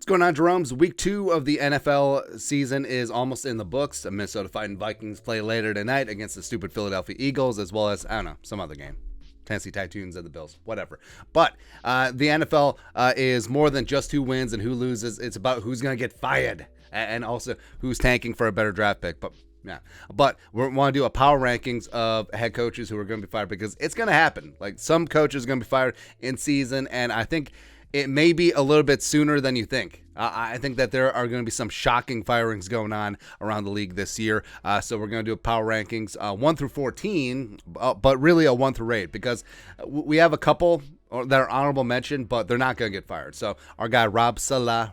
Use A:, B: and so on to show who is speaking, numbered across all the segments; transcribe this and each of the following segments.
A: What's going on, Jerome's? Week 2 of the NFL season is almost in the books. The Minnesota Fighting Vikings play later tonight against the stupid Philadelphia Eagles, as well as, I don't know, some other game. Tennessee Titans and the Bills, whatever. But the NFL is more than just who wins and who loses. It's about who's going to get fired and also who's tanking for a better draft pick. But we want to do a power rankings of head coaches who are going to be fired because it's going to happen. Like, some coaches are going to be fired in season, and I think it may be a little bit sooner than you think. I think that there are going to be some shocking firings going on around the league this year. So we're going to do a power rankings 1 through 14, but really a 1 through 8 because we have a couple that are honorable mention, but they're not going to get fired. So our guy Rob Saleh,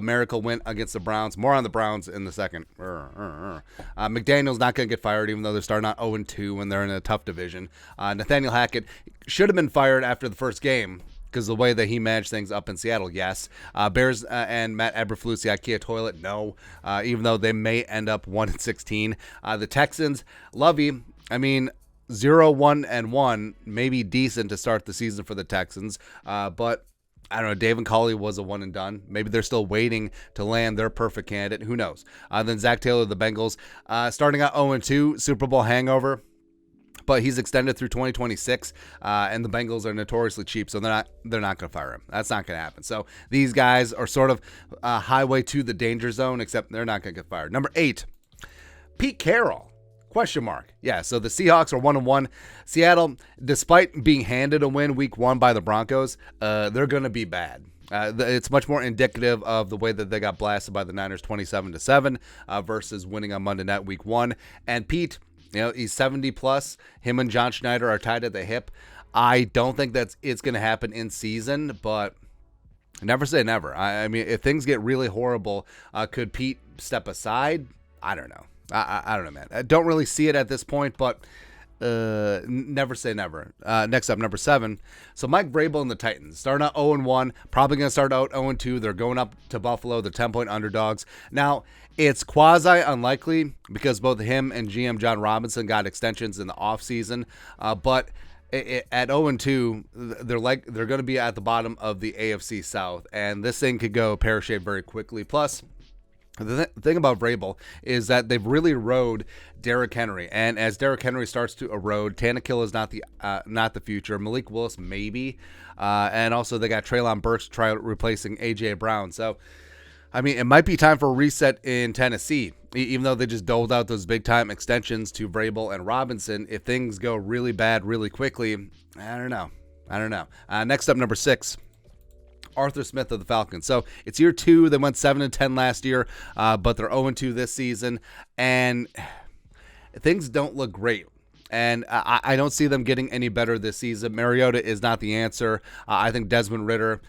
A: miracle win against the Browns. More on the Browns in the second. McDaniel's not going to get fired, even though they're starting out 0-2 and they're in a tough division. Nathaniel Hackett should have been fired after the first game, because the way that he managed things up in Seattle, yes. Bears and Matt Eberflus, the IKEA toilet, no. Even though they may end up 1-16. The Texans, Lovey, 0-1-1, maybe decent to start the season for the Texans. But I don't know, David Culley was a one and done. Maybe they're still waiting to land their perfect candidate. Who knows? Then Zach Taylor, the Bengals, starting out 0-2, Super Bowl hangover. But he's extended through 2026, and the Bengals are notoriously cheap, so they're not going to fire him. That's not going to happen. So these guys are sort of highway to the danger zone, except they're not going to get fired. Number 8, Pete Carroll, question mark. Yeah, so the Seahawks are 1-1. Seattle, despite being handed a win week 1 by the Broncos, they're going to be bad. It's much more indicative of the way that they got blasted by the Niners 27-7 versus winning on Monday night week 1. And Pete, he's 70 plus. Him and John Schneider are tied at the hip. I don't think it's going to happen in season, but never say never. I mean, if things get really horrible, could Pete step aside? I don't know. I don't know, man. I don't really see it at this point, but never say never. Next up, number 7. So Mike Vrabel and the Titans starting out 0-1, probably going to start out 0-2. They're going up to Buffalo. They're 10-point underdogs. Now, it's quasi unlikely because both him and GM John Robinson got extensions in the offseason. But at 0-2, they're going to be at the bottom of the AFC South, and this thing could go pear-shaped very quickly. Plus, the thing about Vrabel is that they've really rode Derrick Henry, and as Derrick Henry starts to erode, Tannehill is not the future. Malik Willis maybe, and also they got Treylon Burks replacing A.J. Brown. So, it might be time for a reset in Tennessee, even though they just doled out those big-time extensions to Vrabel and Robinson. If things go really bad really quickly, I don't know. Next up, number 6. Arthur Smith of the Falcons. So it's year 2. They went 7-10 last year, but they're 0-2 this season, and things don't look great. And I don't see them getting any better this season. Mariota is not the answer. I think Desmond Ridder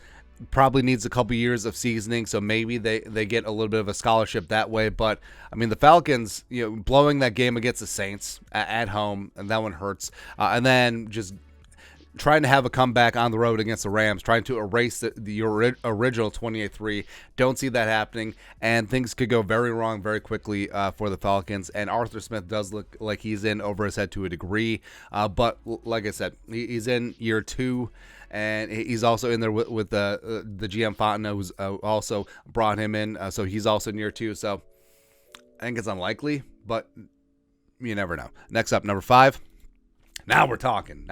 A: probably needs a couple years of seasoning, so maybe they get a little bit of a scholarship that way. But the Falcons, blowing that game against the Saints at home, and that one hurts. And then just trying to have a comeback on the road against the Rams, trying to erase the original 28-3. Don't see that happening, and things could go very wrong very quickly for the Falcons. And Arthur Smith does look like he's in over his head to a degree. But like I said, he's in year 2, and he's also in there with the GM Fontenot, who's also brought him in. So he's also in year 2. So I think it's unlikely, but you never know. Next up, number 5. Now we're talking.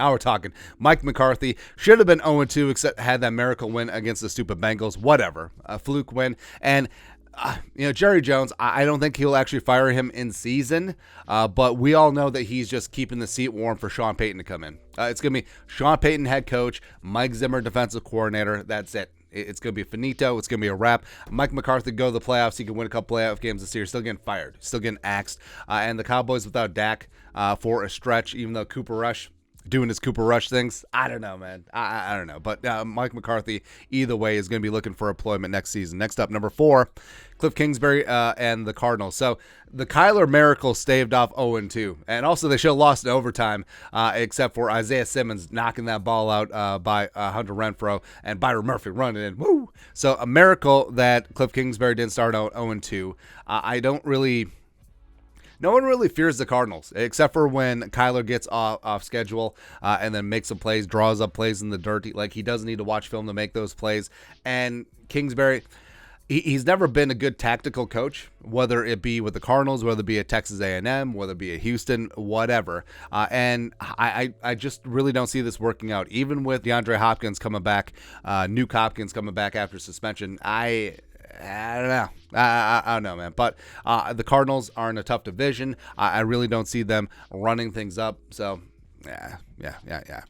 A: Mike McCarthy should have been 0-2, except had that miracle win against the stupid Bengals. Whatever. A fluke win. And, Jerry Jones, I don't think he'll actually fire him in season, but we all know that he's just keeping the seat warm for Sean Payton to come in. It's going to be Sean Payton head coach, Mike Zimmer defensive coordinator. That's it. It's going to be finito. It's going to be a wrap. Mike McCarthy go to the playoffs. He can win a couple playoff games this year. Still getting fired. Still getting axed. And the Cowboys without Dak for a stretch, even though Cooper Rush doing his Cooper Rush things. I don't know, man. I don't know. But Mike McCarthy, either way, is going to be looking for employment next season. Next up, number 4, Cliff Kingsbury and the Cardinals. So the Kyler Miracle staved off 0-2. And also they should have lost in overtime, except for Isaiah Simmons knocking that ball out by Hunter Renfrow and Byron Murphy running in. Woo! So a miracle that Cliff Kingsbury didn't start out 0-2. I don't really no one really fears the Cardinals, except for when Kyler gets off schedule and then makes some plays, draws up plays in the dirt. Like, he doesn't need to watch film to make those plays. And Kingsbury, he's never been a good tactical coach, whether it be with the Cardinals, whether it be at Texas A&M, whether it be at Houston, whatever. And I just really don't see this working out. Even with DeAndre Hopkins coming back, Nuke Hopkins coming back after suspension, I don't know. I don't know, man. But the Cardinals are in a tough division. I really don't see them running things up. So, yeah.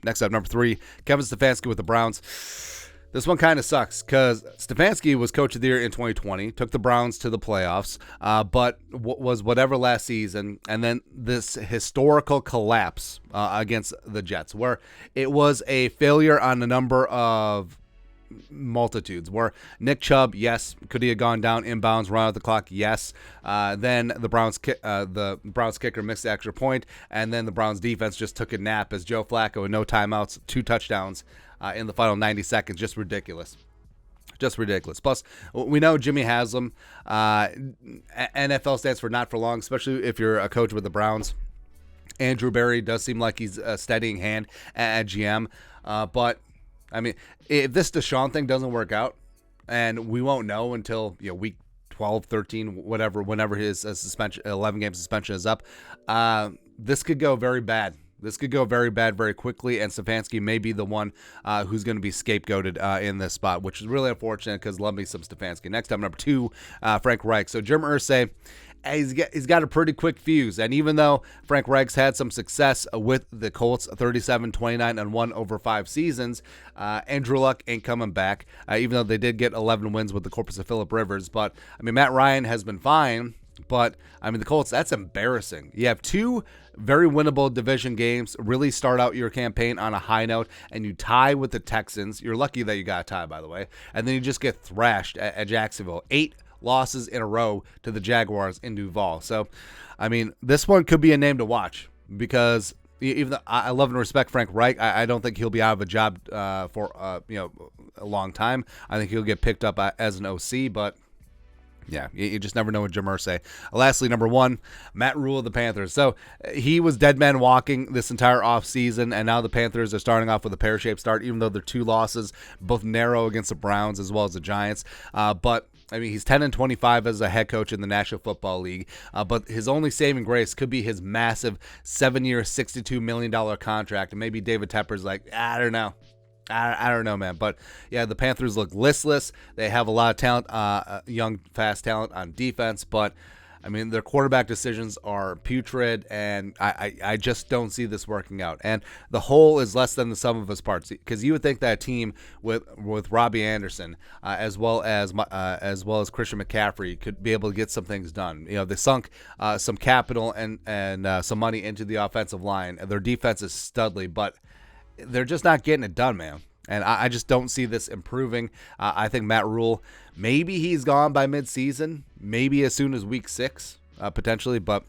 A: Next up, number 3, Kevin Stefanski with the Browns. This one kind of sucks because Stefanski was coach of the year in 2020, took the Browns to the playoffs, but was whatever last season, and then this historical collapse against the Jets, where it was a failure on a number of multitudes, where Nick Chubb, yes, could he have gone down inbounds, run out the clock? Yes. Then the Browns kicker missed the extra point, and then the Browns defense just took a nap as Joe Flacco with no timeouts, 2 touchdowns in the final 90 seconds. Just ridiculous. Plus, we know Jimmy Haslam, NFL stands for not for long, especially if you're a coach with the Browns. Andrew Berry does seem like he's a steadying hand at GM, but I mean, if this Deshaun thing doesn't work out, and we won't know until week 12, 13, whatever, whenever his 11-game suspension is up, this could go very bad. This could go very bad very quickly, and Stefanski may be the one who's going to be scapegoated in this spot, which is really unfortunate because love me some Stefanski. Next up, number 2, Frank Reich. So Jim Irsay, he's got a pretty quick fuse, and even though Frank Reich's had some success with the Colts, 37-29-1 over 5 seasons, Andrew Luck ain't coming back, even though they did get 11 wins with the corpus of Phillip Rivers. But, I mean, Matt Ryan has been fine, but, I mean, the Colts, that's embarrassing. You have 2 very winnable division games, really start out your campaign on a high note, and you tie with the Texans. You're lucky that you got a tie, by the way. And then you just get thrashed at Jacksonville. 8 losses in a row to the Jaguars in Duval. So, I mean, this one could be a name to watch because even though I love and respect Frank Reich, I don't think he'll be out of a job for a long time. I think he'll get picked up as an OC, but yeah, you just never know with Jim Irsay. Lastly, number 1, Matt Rule of the Panthers. So he was dead man walking this entire offseason, and now the Panthers are starting off with a pear-shaped start, even though they're 2 losses, both narrow against the Browns as well as the Giants. But I mean, he's 10-25 as a head coach in the National Football League, but his only saving grace could be his massive 7-year, $62 million contract. And maybe David Tepper's like, I don't know. I don't know, man. But, yeah, the Panthers look listless. They have a lot of talent, young, fast talent on defense. But, I mean, their quarterback decisions are putrid, and I just don't see this working out. And the whole is less than the sum of its parts, because you would think that a team with Robbie Anderson as well as Christian McCaffrey could be able to get some things done. They sunk some capital and some money into the offensive line. Their defense is studly, but they're just not getting it done, man. And I just don't see this improving. I think Matt Rule, maybe he's gone by midseason, maybe as soon as week 6, potentially, but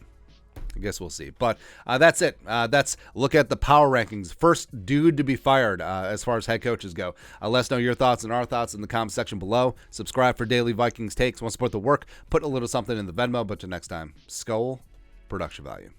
A: I guess we'll see. But that's it. That's look at the power rankings. First dude to be fired as far as head coaches go. Let us know your thoughts and our thoughts in the comment section below. Subscribe for daily Vikings takes. Want to support the work? Put a little something in the Venmo. But till next time, Skull Production Value.